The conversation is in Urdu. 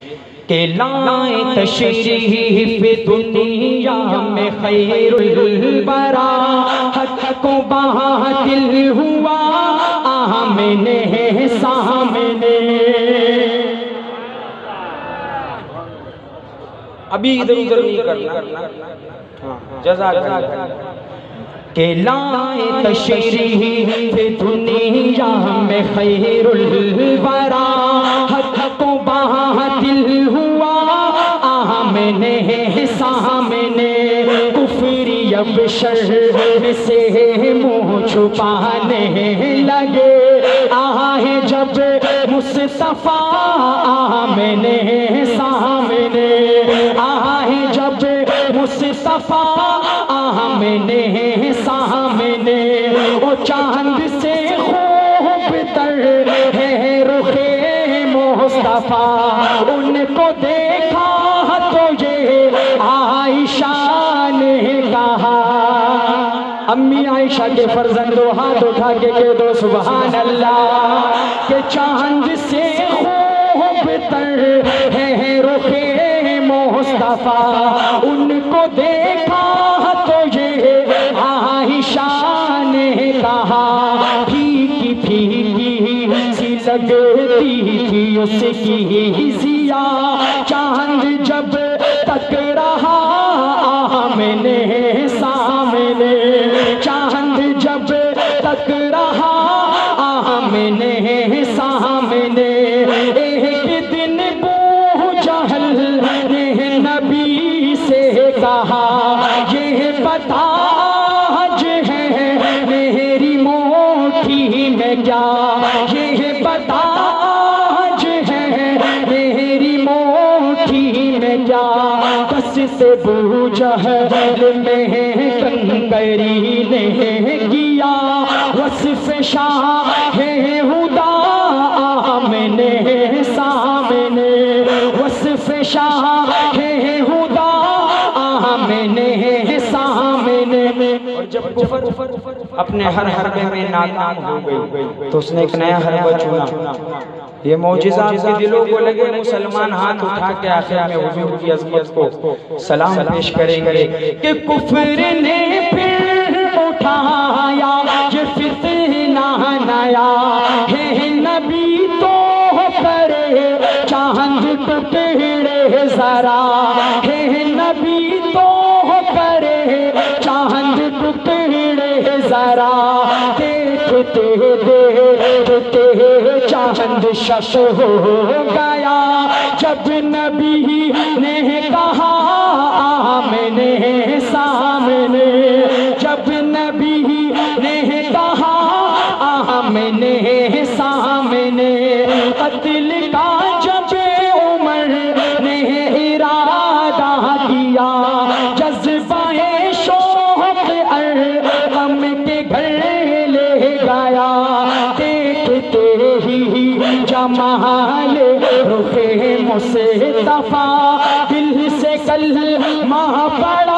کہ لائیں تشریف دنیا میں خیر الورا، حق کو باطل ہوا آمنے سامنے۔ ابھی ادھر ادھر نہیں کرنا، جزاک اللہ۔ کہ لائیں تشریف دنیا میں خیر الورا، حق کو باطل ہوا آمنے سامنے۔ کفری اب شر سے منہ چھپانے لگے، آئے جب مصطفیٰ آمنے سامنے، آئے جب مصطفیٰ آمنے سامنے۔ وہ چاند سے خوب تر ہے رخ مصطفیٰ، ان کو دیکھا تو یہ عائشہ نے کہا۔ امی عائشہ کے فرزندو ہاتھ اٹھا کے کہہ دو سبحان اللہ، کہ چاند سے خوب تر ہے رخ مصطفیٰ، ان کو دیکھا تو یہ عائشہ نے کہا۔ پھیکی پھیکی سی لگتی تھی اس کی ضیا، چاند جب تک رہا آمنے سامنے، چاند جب تک رہا آمنے سامنے۔ ایک دن ابو جہل نے نبی سے کہا، یہ بتا آج ہے میری موٹھی میں کیا، یہ بتا آج ہے میری موٹھی میں کیا۔ دست ابو جہل میں کنکری نے کیا، وصف شاہ ہدا آمنے سامنے، وصف شاہ ہدا آمنے سامنے۔ اور جب کفر اپنے ہر حربے میں ناکام ہو گئی تو اس نے ایک نیا حربہ چنا۔ یہ معجزہ آپ کے دلوں کو لگے، مسلمان ہاتھ اٹھا کے آخر میں حضور کی عظمت کو سلام پیش کریں گے کہ کفر نے پھر اٹھایا یہ فتنہ نیا، ہے نبی تو کرے چاند ٹکڑے ذرا، ہے نبی تو کرے چاند ٹکڑے ذرا۔ دیکھتے دیکھتے چاند شش ہو گیا، جب نبی نے کہا آمنے سامنے، جب نبی نے کہا آمنے سامنے۔ قتل کا جب عمر نے ارادہ کیا، جذبہ شوق ارقم کے گھر لے گیا۔ دیکھتے ہی جمال رخ مصطفیٰ، دل سے کلمہ پڑا